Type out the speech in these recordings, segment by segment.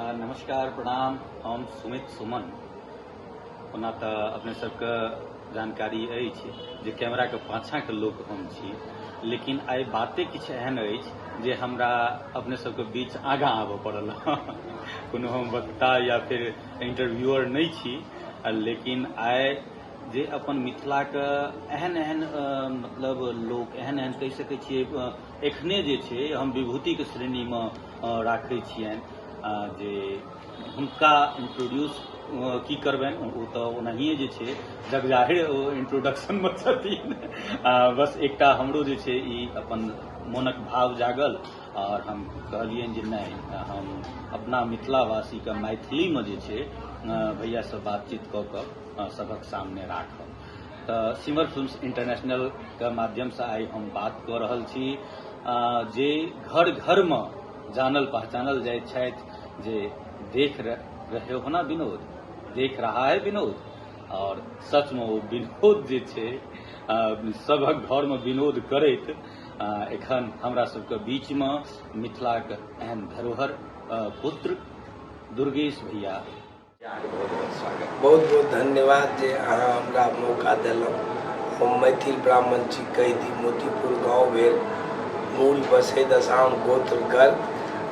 नमस्कार प्रणाम। हम सुमित सुमन। ओना तऽ अपने सबके जानकारी अछि जे कैमरा के पाछा के लोक हम छी, लेकिन आइ बाते किछु एहन अछि जे हमरा अपने सबके बीच आगाँ आबऽ पड़ल। कोनो हम वक्ता या फिर इंटरव्यूअर नहीं छी, लेकिन आइ जे अपन मिथिला के एहन एहन मतलब लोक एहन एहन कहि सकै छियै एखने जे छै हम विभूति के श्रेणी में राखै छियनि जे हुनका इंट्रोड्यूस की करबनि। ओ तऽ ओनाहिए जे छै जगजाहिर इंट्रोडक्शन में छथिन। बस एकटा हमरो जे छै ई अपन मोनक भाव जागल और हम कहलियनि जे नहीं, हम अपना मिथिलावासी के मैथिली में जे छै भैया से बातचीत कऽ कऽ सबक सामने राखब। तऽ सिमर फिल्म्स इंटरनेशनल के माध्यम से आइ हम बात कऽ रहल छी जे घर घर में जानल पहचानल जाइत छथि जे देख रहे हो ना विनोद, देख रहा है विनोद। और सच में वो विनोद जे छै सबक घर में विनोद करैत एखन हमरा सबके बीच में मिथिला के एहन धरोहर पुत्र दुर्गेश भैया, बहुत बहुत स्वागत। बहुत बहुत धन्यवाद जे अहाँ हमरा मौका देलहुँ। हम मैथिल ब्राह्मण छी, कहि दी मोतीपुर गाँव भेल, मूल बसे दशाम गोत्र गर्भ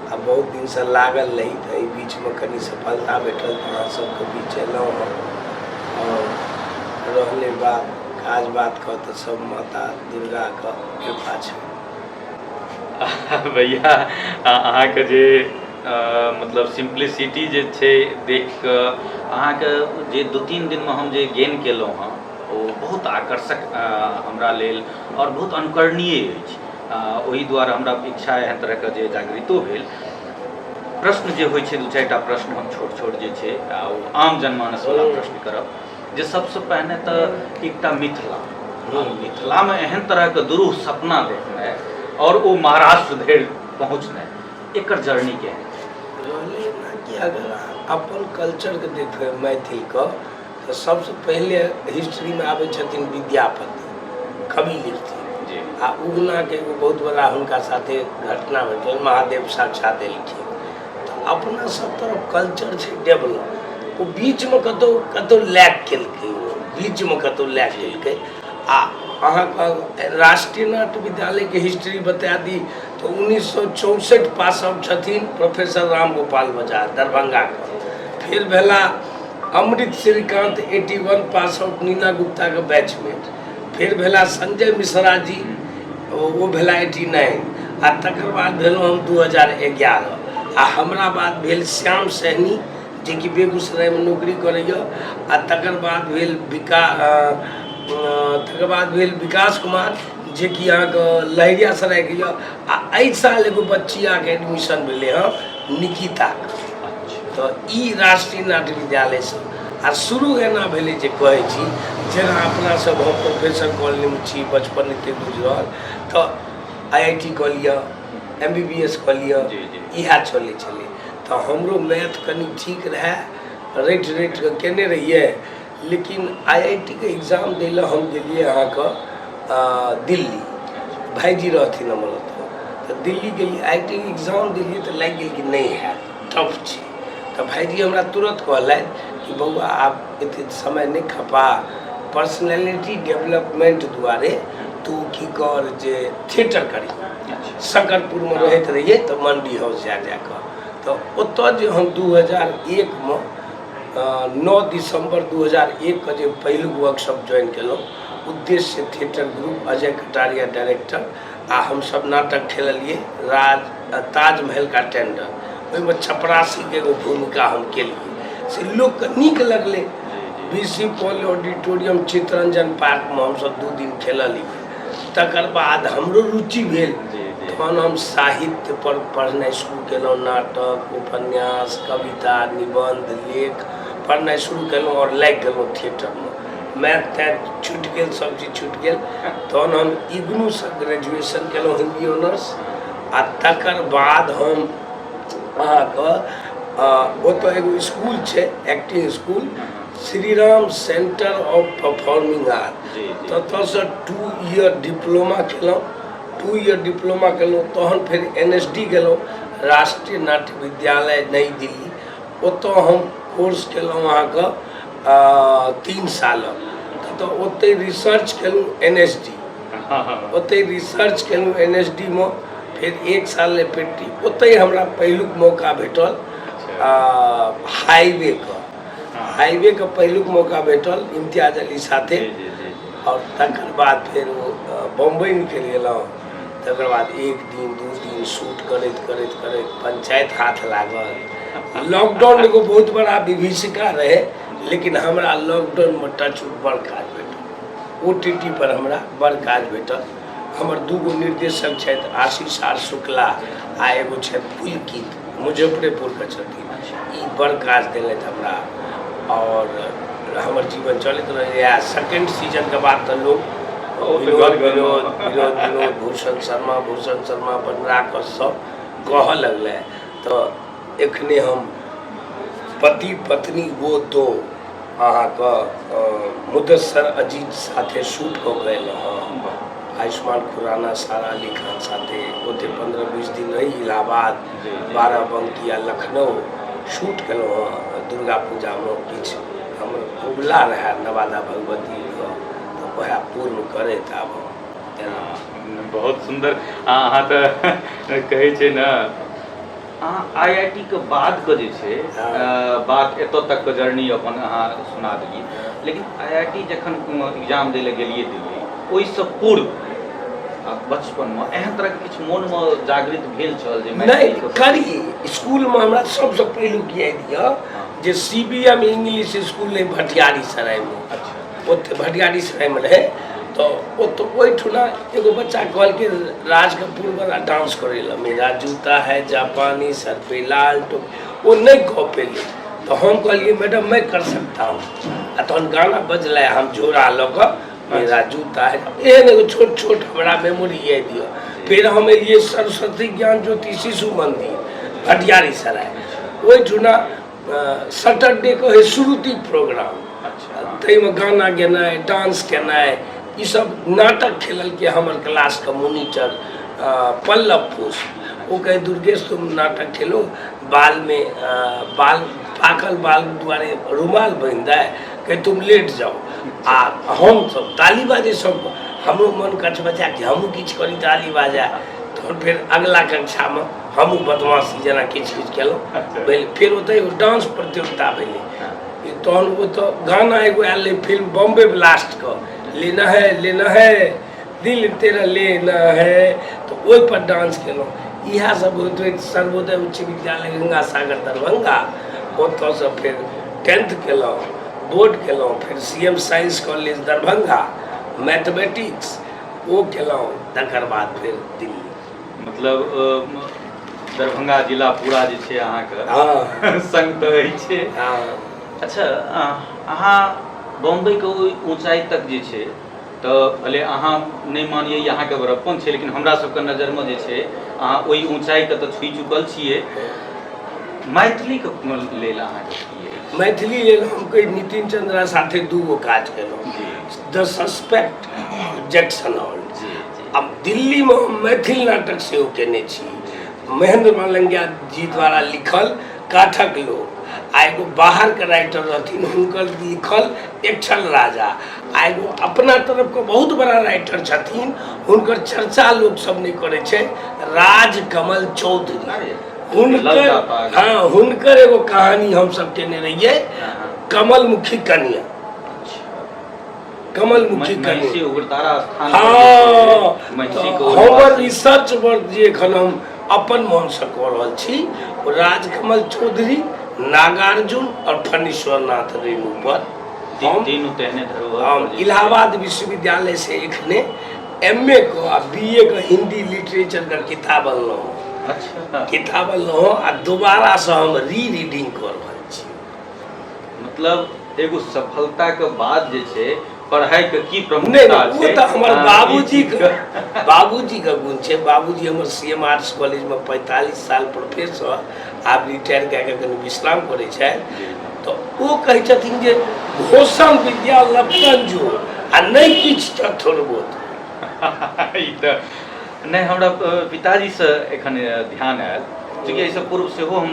आ बहुत दिन से लागल रही। तो एहि बीच में कनी सफलता भेटल तो अहाँ सबके बीच एलहुँ हम। और रहले बात काज बात का तो सब माता दुर्गा का कृपा छै। भैया अहाँ के जे मतलब सिंप्लिसिटी जे छै देख कऽ अहाँ के जे 2-3 दिन में हम जे गेन केलहुँ हँ ओ बहुत आकर्षक हमरा लेल और बहुत अनुकरणीय अछि। ओहि दुआरे हमरा इच्छा एहन तरह के जे जागृतो भेल। प्रश्न जे होइ छै 2-4टा प्रश्न हम छोट छोट जे छै आम जनमानस वाला प्रश्न करब जे सबसे पहले तऽ एकटा मिथिला में एहन तरह के दुरूह सपना देखनाइ और वो महाराष्ट्र धरि पहुँचनाइ, एकर जर्नी केहन रहले ना कि अगर अपन कल्चर के देखबै मैथिल का तो सबसे पहले हिस्ट्री में आबै छथिन विद्यापति, कवि लिखथिन जी। आ उगना के एगो बहुत बड़ा हुनका साथे घटना भेटल, महादेव साक्षात एलखिन। तो अपना सब तरफ कल्चर छै डेवलप, वो बीच में कतौ लैक केलकै, बीच में कतौ लैक केलकै। आ अहाँके राष्ट्रीय नाट्य विद्यालय के हिस्ट्री बता दी तो 1964 पास आउट छथिन प्रोफेसर राम गोपाल बजाज दरभंगा के। फिर भेला अमृत श्रीकांत 81 पास आउट नीना गुप्ता के बैचमेट। फिर भेला संजय मिश्रा जी, वो भेला 89। आ तकर बाद भेलहुँ हम 2011। आ हमरा बाद भेल श्याम सहनी जे कि बेगूसराय में नौकरी करैया। आ तकर बाद भेल विकास कुमार जे कि अहाँके लहरियासराय के यऽ। आ एहि साल एगो बच्चिया के एडमिशन भेलै हँ निकिता के। तो ई राष्ट्रीय नाट्य विद्यालय से आ शुरू एना भेलै जे कहै छी जेना अपना सब हम प्रोफेसर कॉलोनी में छी, बचपन एते गुजरल तो IIT कऽ लिअ, MBBS कऽ लिअ, इएह चलै छलै। तो हमरो मैथ कनी ठीक रहे, रटि के केने रहिए। लेकिन IIT के एग्जाम दै लए हम गेलिए अहाँके दिल्ली, भाईजी रहथिन हमर ओतऽ। तो दिल्ली गेलिए, IIT के एग्जाम दिलिए तो लागि गेल कि नहीं हैत, टफ छै। तो भाईजी हमरा तुरंत कहलथि कि बौआ आब एते समय नहीं खपा, पर्सनैलिटी डेवलपमेंट दुआरे तू की कर जे थिएटर करी। शकरपुर में रहैत रहिए तो मंडी हाउस जा कऽ। तो ओतऽ जे हम 2001 में 9 दिसंबर 2001 के जे पहिल वर्कशॉप ज्वाइन केलहुँ, उद्देश्य theatre group, Ajay Kataria director, आ हम सब नाटक खेललिए ताजमहल का टेंडर। ओहिमे चपरासी के एगो भूमिका हम केलिए, से लोग के नीक लगले। BC Paul auditorium Chitraranjan park में हम सब 2 दिन खेललिए। तकर बाद हमरो रुचि भेल, तहन हम साहित्य पर पढ़नाइ शुरू केलहुँ, नाटक, उपन्यास, कविता, निबंध, लेख पढ़नाइ शुरू केलहुँ और लागि गेलहुँ थिएटर में। मैथ तैथ छूटि गेल, सब चीज छूटि गेल। तहन हम इग्नू से ग्रेजुएशन केलहुँ हिंदी ऑनर्स। आ तकर बाद हम अहाँके ओतऽ एगो स्कूल छै acting school, Shri Ram centre of performing art, ततऽ से 2 ईयर डिप्लोमा केलहुँ। 2 ईयर डिप्लोमा केलहुँ, तहन फिर NSD गेलहुँ, राष्ट्रीय नाट्य विद्यालय नई दिल्ली, ओतऽ हम कोर्स केलहुँ अहाँके 3 सालक। तऽ ओतहि रिसर्च केलहुँ NSD, ओतहि रिसर्च केलहुँ NSD में, फिर 1 साल लेपेटी। ओतहि हमरा पहिलुक मौका भेटल हाईवे के पहिलुक मौका भेटल इम्तियाज अली साथे। और तकर बाद फिर बम्बई निकलि गेलहुँ। तकर बाद 1 दिन 2 दिन शूट करैत करैत करैत पंचायत हाथ लागल। लॉकडाउन एगो बहुत बड़ा विभीषिका रहे, लेकिन हमरा लॉकडाउन में टच बड़ काज भेटल। OTT पर हमरा बड़ काज भेटल। हमर 2 गो निर्देशक छथि, आशीष आर शुक्ला आ एगो छथि पुलकित, मुजफ्फरेपुरके छथिन। ई बड़ काज देलथि हमरा, और हमर जीवन चलैत रहैए। सेकेंड सीजन के बाद तऽ लोग विनोद भूषण शर्मा बनरा के सब कहऽ लगलै। तऽ एखने हम पति पत्नी वो दो अहाँके मुदस्सर अजीज साथे शूट कऽ के अयलहुँ हँ। आयुष्मान खुराना, सारा अली खान साथे ओते 15-20 दिन रही। इलाहाबाद, बाराबंकी आ लखनऊ शूट केलहुँ हँ। दुर्गा पूजा में किछु हमर उबला रहै नवादा भगवती के, तऽ वएह पूर्ण करैत आब बहुत सुंदर। अहाँ तऽ कहै छै ने, अहाँ IIT के बाद के जे छै बात एतऽ तक के जर्नी अपन अहाँ सुना देलिए, लेकिन IIT जखन एग्जाम दै लए गेलिए दिल्ली, ओहिसँ पूर्व बचपन में एहन तरह के किछु मोन में जागृत भेल छल जे नहीं करी? स्कूल में हमरा सबसे पहिलुक याद यऽ जे CBM इंग्लिश स्कूल नहीं भटियारी सराय में। अच्छा। ओते भटियारी सराय में रहे। तो ओहिठुना एगो बच्चा कहल कि राज कपूर वाला डांस करे ला, मेरा जूता है जापानी, सर पे लाल टोपी, वो नहीं कह पेली। तो हम कहलिए मैडम मैं कर सकता हूँ। तहन गाना बजल, हम झोरा लऽ कऽ मेरा जूता है, एहन एगो छोट छोट हमरा मेमोरी याद दिया। फिर हम एलिए सरस्वती ज्ञान ज्योति शिशु मंदिर भटियारी सराय, ओहिठुना सैटरडे के श्रुति प्रोग्राम, ताहिमे गाना गेनाइ, डांस केनाइ, ई सब नाटक खेलल के हमर क्लास के मोनिटर पल्लव फूस। वो कहे दुर्गेश तुम नाटक खेलो, बाल में पाकल बाल द्वारे रुमाल बांध दे, कहे तुम लेट जाओ। आ हम सब ताली बाजे, सब हमरो मन कचबचा कि हमहूँ किछु करी ताली बाजा। तहन फिर अगला कक्षा में हमहूँ बदमाशी जेना किछु किछु केलहुँ। फिर ओतहि डांस प्रतियोगिता भेलै। तहन ओ तो गाना एगो आयल फिल्म बॉम्बे ब्लास्ट का, लेना है दिल तेरा लेना है, तो ओहि पर डांस केलहुँ। इएह सब होइत होइत सर्वोदय उच्च विद्यालय गंगा सागर दरभंगा, ओतऽसँ फिर 10th केलहुँ, बोर्ड केलहुँ। फिर CM science college Darbhanga mathematics ओ केलहुँ। तकर बाद फिर दिल्ली। मतलब दरभंगा जिला पूरा जे छै अहाँके संग तऽ छै। अच्छा, अहाँ बम्बई के ऊंचाई तक जे छै, तऽ भले अहाँ नहीं मानिए यहाँ के बड़प्पन छै, लेकिन हमरा सबके नजर में जे छै अहाँ ओहि ऊंचाई के तऽ छुई चुकल छियै। मैथिली के लेल अहाँके मैथिली लेल हम कही नितिन चंद्रा साथे 2 गो काज केलहुँ, द सस्पेक्ट, जैक्सन हॉल। अब दिल्ली में हम मैथिल नाटक सेहो केने छी, महेंद्र मालंगिया जी द्वारा लिखल काठक लोक। आ एगो बाहर के राइटर रहथिन, हुनकर लिखल एकछल राजा। आ एगो अपना तरफ के बहुत बड़ा राइटर छथिन, हुनकर चर्चा लोग सब नहीं करे छे, राजकमल चौधरी। हुनकर एगो कहानी हम सब केने रहिए, कमलमुखी कन्या। कमलमुखी कन्या, हाँ। हमर रिसर्च वर्क जे एखन हम अपन मन से कऽ रहल छी, राजकमल चौधरी, नागार्जुन और फणीश्वर नाथ रेणु पर हम इलाहाबाद विश्वविद्यालय से एखने MA को आ BA के हिंदी लिटरेचर का किताब अनलहुँ। अच्छा। किताब अनलहुँ आ दोबारा से हम रीडिंग कर रहल छी। मतलब एगो सफलता के बाद जे छै पढ़ाई के की प्रमुखता छै? वो तो हमर बाबूजी का गुण छै। बाबूजी हमर CM आर्ट्स कॉलेज में 45 साल प्रोफेसर, आब रिटायर कए कऽ कनि विश्राम करै छै। तो वो कहै छथिन जे घोषण विद्या लपटन जो आ नहीं किछु तऽ थोड़बो। ई तऽ नहीं, हमरा पिताजी से एखन ध्यान आयल चूँकि एहिसँ पूर्व सेहो हम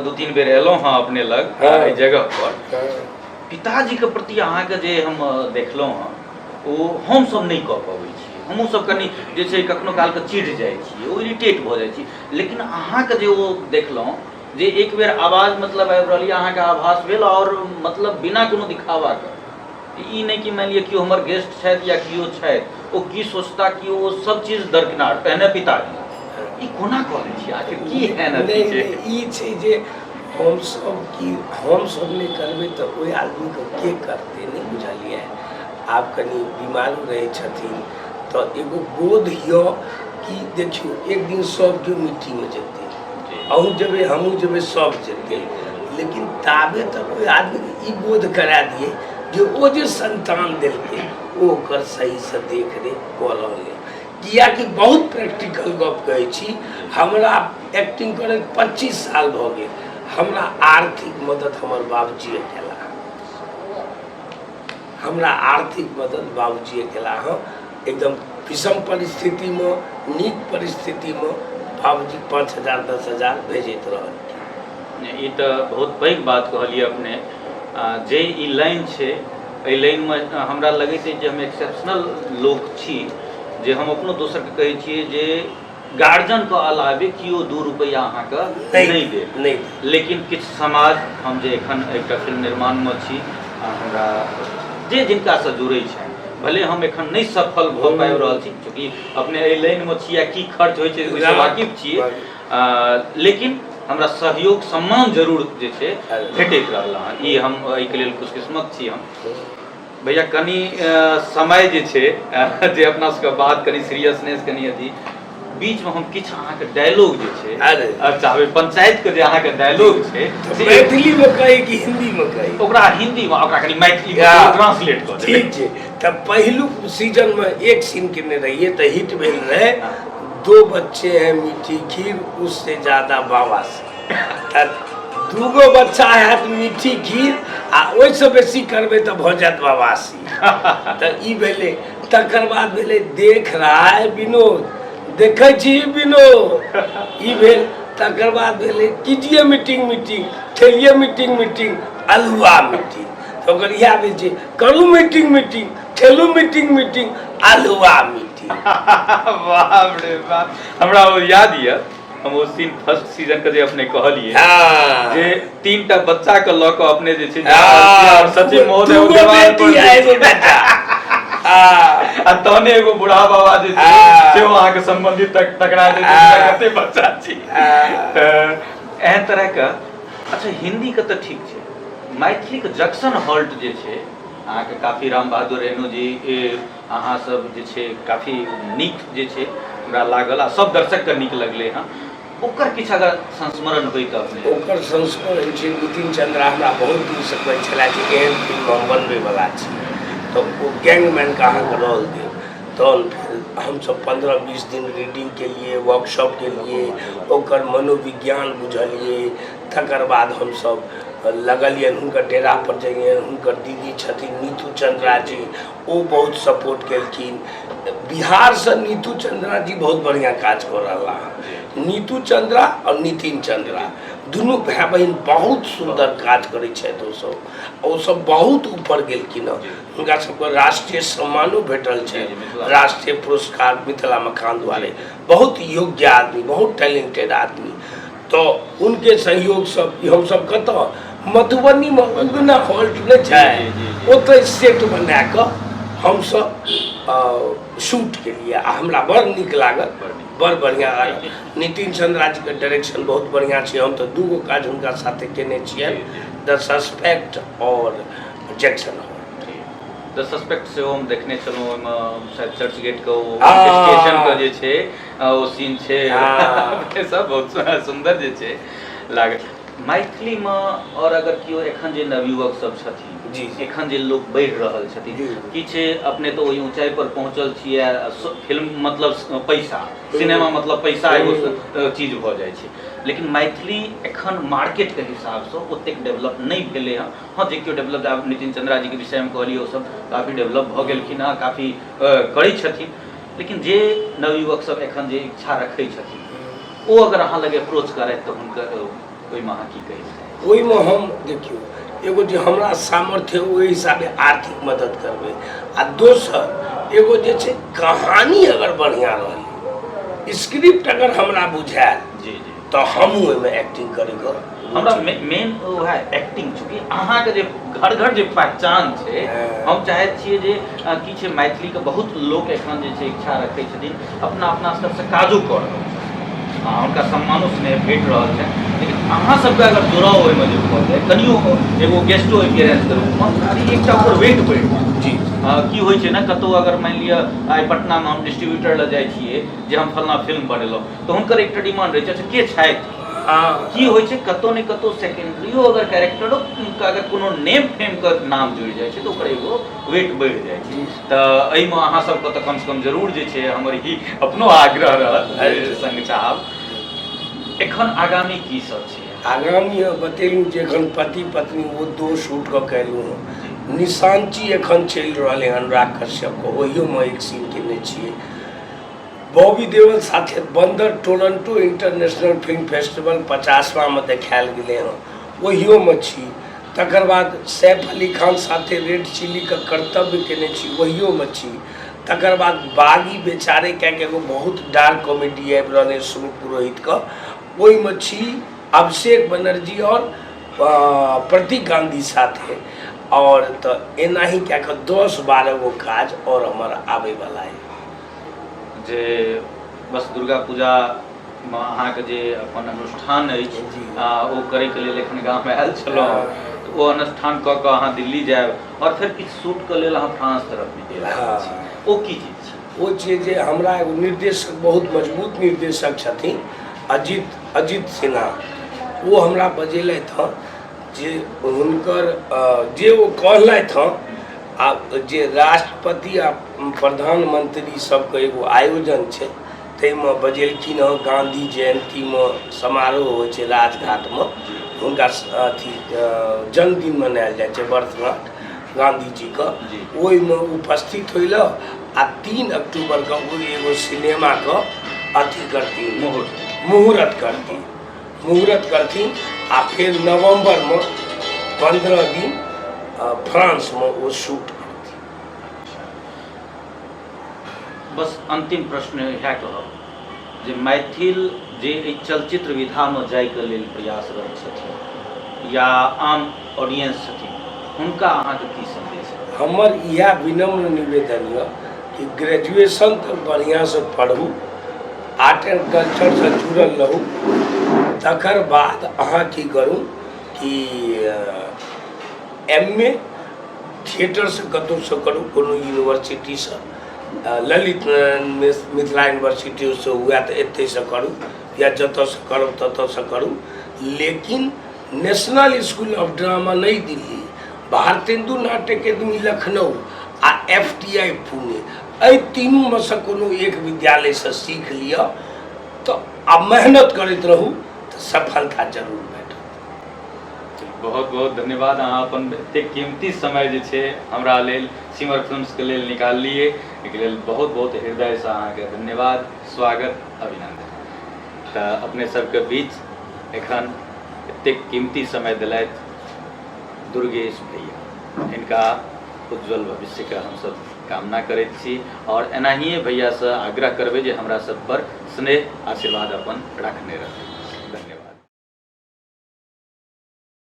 2-3 बेर एलहुँ हँ अपने लग एहि जगह पर। पिताजीके प्रति अहाँके जे हम देखलहुँ हँ ओ हमसभ नहि कऽ पबै छी। हमहूँ सब कनि जे छै कखनो कालके चिढ़ जाइ छी, ओ इरिटेट भऽ जाइ छी। लेकिन अहाँके जे ओ देखलहुँ जे एक बेर आवाज मतलब आबि रहल यऽ, अहाँके आभास भेल और मतलब बिना कोनो दिखावाके, ई नहि कि मानि लिअ केओ हमर गेस्ट छथि या केओ छथि, ओ की सोचता कि ओ सब चीज दरकिनार, पहिने पिताजी ई कोना कऽ लै छी, आखिर की एहन अथी छै? ई छै जे हमसभ नहि करबै तऽ ओहि आदमीके के करतै, नहि बुझलियै। आब कनि बीमारो रहै छथिन तऽ एगो बोध यऽ कि देखियौ एक दिन सब केओ मीटिंगमे जेतै, अहूँ जेबै हमहूँ जेबै सब जेतै, लेकिन ताबे तक ओहि आदमीके ई बोध करा दिए जे ओ जे संतान देलकै ओ ओकर सहीसँ देख रेख कऽ रहल अइ। किएकि बहुत प्रैक्टिकल गप कहै छी, हमरा एक्टिंग करैत 25 साल भऽ गेल, हमरा आर्थिक मदद हमर बाबूजिए केला। हमरा आर्थिक मदद बाबूजिए केला हँ। एकदम विषम परिस्थितिमे, नीक परिस्थितिमे बाबूजी 5,000 10,000 भेजैत रहल। ई तऽ बहुत पैघ बात कहलियै अपने। जे ई लाइन छै, एहि लाइनमे हमरा लगैत अछि जे हम एक्सेप्शनल लोक छी, जे हम अपनो दोसरके कहै छियै जे गार्जियनके अलावे केओ 2 रुपैआ अहाँके नहि देत। लेकिन किछु समाज, हम जे एखन एकटा फिल्म निर्माणमे छी, हमरा जे जिनकासँ जुड़ै छनि, भले हम एखन नहि सफल भऽ पाबि रहल छी, चूँकि अपने एहि लाइनमे छी आ की खर्च होइ छै ओहिसँ वाकिफ छियै, लेकिन हमरा सहयोग सम्मान जरूर जे छै भेटैत रहल हँ। ई हम एहिके लेल खुशकिस्मत छी हम। भैया कनि समय जे छै जे अपना सबके बात कनि सीरियसनेस कनि अथी, बीचमे हम किछु अहाँके डायलॉग जे छै चाहबै, पंचायतके जे अहाँके डायलॉग छै मैथिलीमे कही कि हिन्दीमे कही? ओकरा हिन्दीमे, ओकरा कनि मैथिलीमे ट्रांसलेट कऽ देबै। ठीक छै। तऽ पहिलुक सीजनमे एक सीन केने रहिए तऽ हिट भेल रहे, 2 बच्चे हैं मीठी खीर उससे ज्यादा बाबासी। 2 गो बच्चा हैत मीठी खीर आ ओहिसँ बेसी करबै तऽ भऽ जायत बाबासी। तऽ ई भेलै। तकर बाद भेलै देख रहा है विनोद, देखै छी विनोद, ई भेल। तकर बाद भेलै कीजिए मीटिंग मीटिंग, ठेलिए मीटिंग मीटिंग, अलुआ मीटिंग। तऽ ओकर इएह भेल छै, करू मीटिंग मीटिंग, ठेलू मीटिंग मीटिंग, अलुआ मीटिंग। बाप रे बाप, हमरा ओ याद यऽ, हम ओ सीन फर्स्ट सीजन के जे अपने कहलिए जे 3टा बच्चा के लऽ कऽ अपने जे छै सचिव महोदय ओ दीवार पर आ तहने एगो बूढ़ा बाबा जे छै सेहो अहाँके संबंधित टकरा जे कते बच्चा छी एहन तरहके। अच्छा हिंदीके तऽ ठीक छै, मैथिलीके जक्सन हॉल्ट जे छै अहाँके काफी राम बहादुर रेणु जी, अहाँ सब जे छै काफी नीक जे छै हमरा लागल आ सब दर्शकके नीक लगलै हँ। ओकर किछु अगर संस्मरण होइ तऽ अपने? ओकर संस्मरण छै, नितिन चंद्रा हमरा बहुत दिनसँ कहै छलै जे एहन फिल्म हम बनबैवला छी, तऽ ओ गैंगमैनके अहाँके रोल देब। तहन फेर हमसब 15-20 दिन रीडिंग केलिए, वर्कशॉप केलिए, ओकर मनोविज्ञान बुझलिए। तकर बाद हमसब लगलियनि हुनकर डेरा पर जइए, हुनकर दीदी छथिन नीतू चंद्रा जी, ओ बहुत सपोर्ट केलखिन। बिहारसँ नीतू चंद्रा जी बहुत बढ़िआँ काज कऽ रहला हँ। नीतू चंद्रा और नितिन चंद्रा दुनू भाई बहन बहुत सुंदर काज करै छथि। ओसब बहुत ऊपर गेलखिन हँ, हुनका सबके राष्ट्रीय सम्मानो भेटल छै, राष्ट्रीय पुरस्कार मिथिला मखान द्वारे। बहुत योग्य आदमी, बहुत टैलेंटेड आदमी। तो उनके सहयोग सब हम सब कतऽ मधुबनीमे उगना हॉल्ट नहि छै, ओतऽ सेट बना कऽ हमसब शूट केलिए आ हमरा बड़ नीक लागल, बड़ बढ़िआँ लागल। नितिन चंद्रा जीके डायरेक्शन बहुत बढ़िआँ छै। हम तऽ 2 गो काज हुनका साथे केने छियनि, द सस्पेक्ट और जैक्सन हॉल। द सस्पेक्ट सेहो हम देखने छलहुँ, ओहिमे शायद चर्च गेटके ओ स्टेशनके जे छै ओ सीन छै सब बहुत सुन्दर जे छै लागल। मैथिलीमे और अगर केओ एखन जे नवयुवक सब छथिन, एखन जे लोक बढ़ि रहल छथिन, किछु अपने तऽ ओहि ऊँचाइ पर पहुँचल छियै, फिल्म मतलब पैसा, सिनेमा मतलब पैसा एगो चीज भऽ जाइ छै, लेकिन मैथिली एखन मार्केटके हिसाबसँ ओतेक डेवलप नहि भेलै हँ। हाँ जे केओ डेवलप, आब नितिन चंद्रा जीके विषयमे कहलिए ओ सब काफ़ी डेवलप भऽ गेलखिन हँ, काफ़ी करै छथिन। लेकिन जे नवयुवक सब एखन जे इच्छा रखै छथिन ओ अगर अहाँ लगे अप्रोच करे तो हुनकर ओहिमे अहाँ की कही? ओहिमे हम देखियौ, एगो जे हमरा सामर्थ्य ओहि हिसाबे आर्थिक मदद करबै, आ दोसर एगो जे छै कहानी अगर बढ़िआँ रहलै, स्क्रिप्ट अगर हमरा बुझायल जी जी तो हमहूँ ओहिमे एक्टिंग करेगा। हमरा मेन वह एक्टिंग, चूँकि अहाँके जे घर घर जे पहचान छै, हम चाहै छियै जे की छै मैथिलीके बहुत लोक एखन जे छै इच्छा रखै छथिन अपना अपना स्तरसँ काजो कऽ रहल छथिन, हुनका सम्मानो स्नेह भेट रहल छै, लेकिन अहाँ सबके अगर जुड़ाव ओहिमे जे भऽ जाय, कनियो एगो गेस्टो अपीयरेंस करू, खाली एकटा ओकर वेट बढ़ि जाय। जी की होइ छै ने, कतहु अगर मानि लिअ आइ पटनामे हम डिस्ट्रीब्यूटर लग जाइ छियै जे हम फलना फिल्म बनेलहुँ, तऽ हुनकर एकटा डिमांड रहै छै अच्छा के छथि। की होइ छै कतहु ने कतहु सेकेंडरियो अगर कैरेक्टरो अगर कोनो नेम फेमके नाम जुड़ि जाइ छै तऽ ओकर एगो वेट बढ़ि जाइ छै। तऽ एहिमे अहाँ सबके तऽ कमसँ कम जरूर जे छै, हमर ही अपनो आग्रह रहत संग चाहब। एखन आगामी की सब छै? आगामी बतेलहुँ जे एखन पति पत्नी वो 2 शूट कऽ केलहुँ हँ। निशांची एखन चलि रहल है अनुराग कश्यपके, ओहियोमे एक सीन केने छियै। बॉबी देओल साथे बन्दर टोरंटो इंटरनेशनल फिल्म फेस्टिवल 50वां में देखायल गेलै हँ, ओहियोमे छी। तकर बाद सैफ अली खान साथे रेड चिलीके कर्तव्य केने छी, ओहियोमे छी। तकर बाद बागी बेचारे कए के एगो बहुत डार्क कॉमेडी आबि रहल है सुमित पुरोहितके, ओहिमे छी अभिषेक बनर्जी और प्रतीक गांधी साथे। और तो एनाही कए कऽ 10-12 गो काज और हमर आबैवला है। जे बस दुर्गा पूजामे अहाँके जे अपन अनुष्ठान अछि ओ करैके लेल एखन गाँवमे आयल छलहुँ, तऽ ओ अनुष्ठान कऽ कऽ अहाँ दिल्ली जायब और फेर किछु शूटके लेल अहाँ फ्रांस तरफ निकलि रहल छी। ओ की चीज छै? ओ छै जे हमरा एगो निर्देशक, बहुत मजबूत निर्देशक छथिन अजित सिन्हा, वो हमरा बजेलथि हँ जे हुनकर जे ओ कहलथि हँ, आ जे राष्ट्रपति आ प्रधानमंत्री सबके एगो आयोजन छै, ताहिमे बजेलखिन हँ गांधी जयंतीमे समारोह होइ छै राजघाटमे, हुनका अथी जन्मदिन मनायल जाइ छै वर्षगांठ गांधी जीके, ओहिमे उपस्थित होइ लए आ 3 अक्टूबरके ओ एगो सिनेमाके अथी करथिन, मुहूर्त करथिन आ फिर नवंबरमे 15 दिन फ्रांसमे वो शूट करथिन। बस अंतिम प्रश्न इएह कहब जे मैथिल जे चलचित्र विधामे जाइके लेल प्रयासरत छथिन या आम ऑडियंस छथिन, हुनका अहाँके की संदेश है? हमर इएह विनम्र निवेदन यऽ कि ग्रेजुएशन तक बढ़िआँसँ पढ़ू, आर्ट एंड कल्चरसँ जुड़ल रहू, तकर बाद अहाँ की करू कि MA थिएटरसँ कतहुसँ करू, कोनो यूनिवर्सिटीसँ, ललित मिथिला यूनिवर्सिटीसँ हुए तऽ एतयसँ करू, या जतऽसँ करब ततऽसँ करू, लेकिन नेशनल स्कूल ऑफ ड्रामा नई दिल्ली, भारतेंदु नाट्य अकेडमी लखनऊ आ FTI पुणे, एहि तीनूमे सँ कोनो एक विद्यालयसँ सीख लिअ तऽ आ मेहनत करैत रहू तऽ सफलता जरूर भेटत। बहुत बहुत धन्यवाद, अहाँ अपन एतेक कीमती समय जे छै हमरा लेल सिमर फिल्म्सके लेल निकाललिए, एहिके लेल बहुत बहुत हृदयसँ अहाँके धन्यवाद, स्वागत, अभिनंदन। तऽ अपने सबके बीच एखन एतेक कीमती समय देलथि दुर्गेश भैया, हिनका उज्जवल भविष्यके हमसब कामना करैत छी और एनाहिए भैयासँ आग्रह करबै जे हमरा सब पर स्नेह आशीर्वाद अपन रखने रहै।